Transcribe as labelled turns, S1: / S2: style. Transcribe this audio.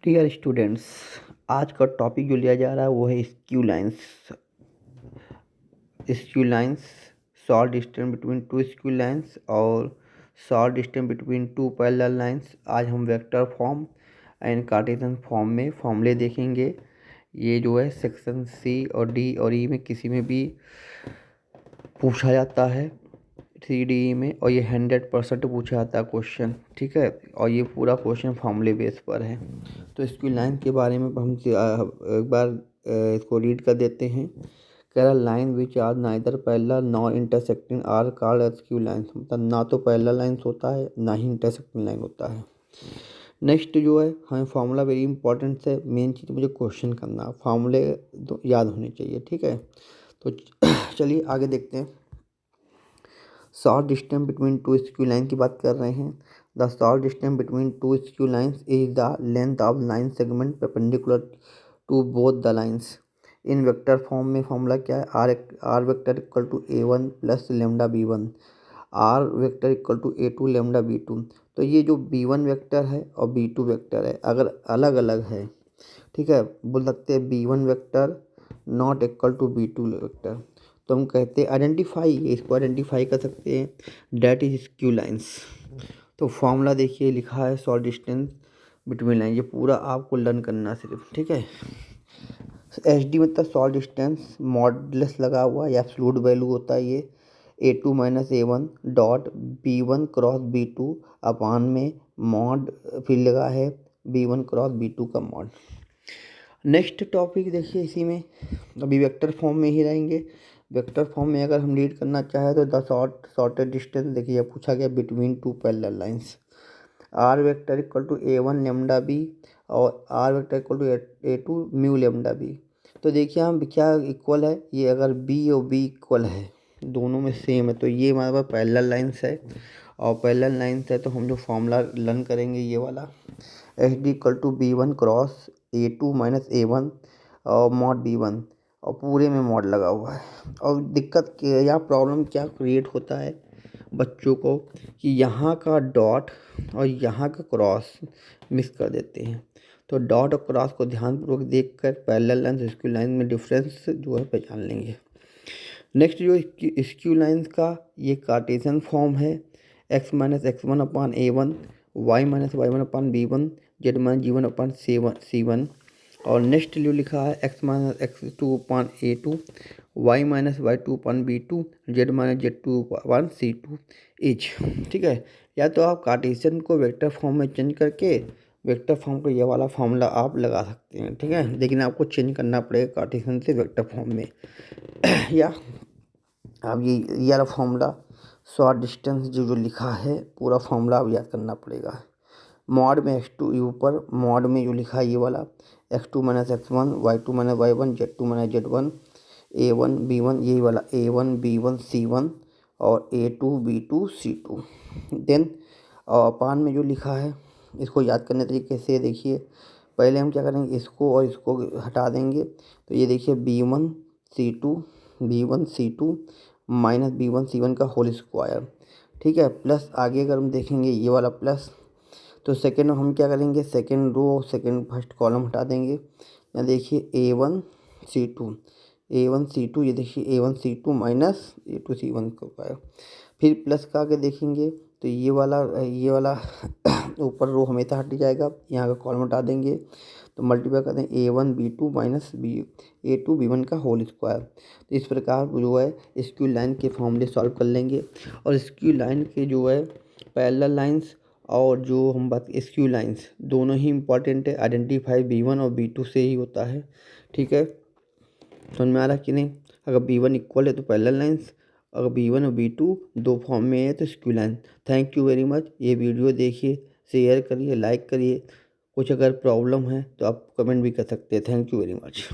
S1: Dear students, आज का topic जो लिया जा रहा है वो है skew lines. Skew lines, short distance between two skew lines और short distance between two parallel lines. आज हम vector form and Cartesian form में फॉर्मूले देखेंगे। ये जो है सेक्शन सी और डी और ई में किसी में भी पूछा जाता है, 3DE में, और ये 100% पूछा जाता है क्वेश्चन, ठीक है। और ये पूरा क्वेश्चन फॉर्मूले बेस पर है। तो इसकी लाइन के बारे में हम एक बार इसको रीड कर देते हैं। कह रहा line which are neither parallel nor intersecting are called as skew lines. मतलब ना तो पैरेलल लाइन्स होता है ना ही इंटरसेक्टिंग लाइन होता है। नेक्स्ट जो है हमें फार्मूला वेरी इंपॉर्टेंट है। मेन चीज़ मुझे क्वेश्चन करना, फार्मूले याद होने चाहिए, ठीक है। तो चलिए आगे देखते हैं। Short distance between two skew line की बात कर रहे हैं। The short distance between two skew lines is the length of line segment perpendicular to both the lines. In vector form में फॉर्मूला क्या है? R vector equal to A1 plus lambda B1, r vector equal to A2 lambda B2। तो ये जो B1 vector है और B2 vector है, अगर अलग अलग है, ठीक है, बोल सकते हैं B1 vector not equal to B2 vector, तो हम कहते हैं आइडेंटिफाई, इसको आइडेंटिफाई कर सकते हैं, डैट इज स्क्यू लाइंस। तो फॉर्मूला देखिए लिखा है शॉर्ट डिस्टेंस बिटवीन लाइन, ये पूरा आपको लर्न करना सिर्फ, ठीक है। SD मतलब शॉर्ट डिस्टेंस, मॉडुलस लगा हुआ या एब्सोल्यूट वैल्यू होता है ये, A2 minus A1 dot B1 cross B2 अपान में मॉड फिर लगा है B1 क्रॉस B2 का मॉड। नेक्स्ट टॉपिक देखिए, इसी में अभी वेक्टर फॉर्म में ही रहेंगे। वेक्टर फॉर्म में अगर हम रीड करना चाहें तो द शॉर्टेस्ट डिस्टेंस देखिए पूछा गया between two parallel lines. R vector equal to A1 lambda B और r vector equal to A2 mu lambda B. तो देखिए हम क्या इक्वल है, ये अगर बी और बी इक्वल है, दोनों में सेम है, तो ये हमारे पास पैरेलल लाइंस है। और पैरेलल लाइंस है तो हम जो फॉर्मूला लर्न करेंगे ये वाला, SD equal to B1 cross A2 minus A1 और मॉड B1, और पूरे में मॉड लगा हुआ है। और दिक्कत या प्रॉब्लम क्या क्रिएट होता है बच्चों को कि यहाँ का डॉट और यहाँ का क्रॉस मिक्स कर देते हैं। तो डॉट और क्रॉस को ध्यानपूर्वक देखकर पैरेलल लाइन स्क्यू लाइन में डिफरेंस जो है पहचान लेंगे। नेक्स्ट जो स्क्यू लाइंस का ये कार्टेशियन फॉर्म है, x माइनस x1 अपान A1, y माइनस y1 अपान B1, z माइनस G1 अपान C1। और नेक्स्ट जो लिखा है x माइनस x2 अपान A2, y माइनस y2 अपान B2, z माइनस Z2 अपान C2 इच, ठीक है। या तो आप कार्टेशियन को वेक्टर फॉर्म में चेंज करके वेक्टर फॉर्म को ये वाला फॉर्मूला आप लगा सकते हैं, ठीक है, लेकिन आपको चेंज करना पड़ेगा कार्टेशियन से वेक्टर फॉर्म में। या अब ये वाला फॉर्मूला शॉर्ट डिस्टेंस जो लिखा है पूरा फॉर्मूला अब याद करना पड़ेगा। मॉड में x2 ऊपर, मॉड में जो लिखा है ये वाला x2 minus x1, y2 minus y1, z2 minus z1, A1 B1, यही वाला A1 B1 C1 और A2 B2 C2। देन अपान में जो लिखा है इसको याद करने तरीके से देखिए, पहले हम क्या करेंगे, इसको और इसको हटा देंगे, तो ये देखिए B1 C2 minus B1 C1 का होल स्क्वायर, ठीक है, प्लस आगे अगर हम देखेंगे ये वाला प्लस, तो सेकेंड हम क्या करेंगे, second row second first column हटा देंगे। यहाँ देखिए A1 C2, ये देखिए A1 C2 minus A2 C1 का स्क्वायर, फिर प्लस का आगे देखेंगे तो ये वाला ऊपर रो हमेशा हट जाएगा, यहाँ का कॉलम हटा देंगे, तो मल्टीप्लाई कर दें A1 B2 minus A2 B1 का होल स्क्वायर। तो इस प्रकार जो है स्क्यू लाइन के फॉर्मूले सॉल्व कर लेंगे। और स्क्यू लाइन के जो है पैरेलल लाइंस और जो हम बात स्क्यू लाइंस दोनों ही इंपॉर्टेंट है, आइडेंटिफाई B1 और B2 से ही होता है, ठीक है। समझ में आ रहा कि नहीं? अगर B1 इक्वल है तो पैरेलल लाइंस, अगर B1 और B2 दो फॉर्म में है तो skew line. Thank you very much. ये वीडियो देखिए, शेयर करिए, लाइक करिए। कुछ अगर प्रॉब्लम है तो आप कमेंट भी कर सकते हैं। Thank you very much.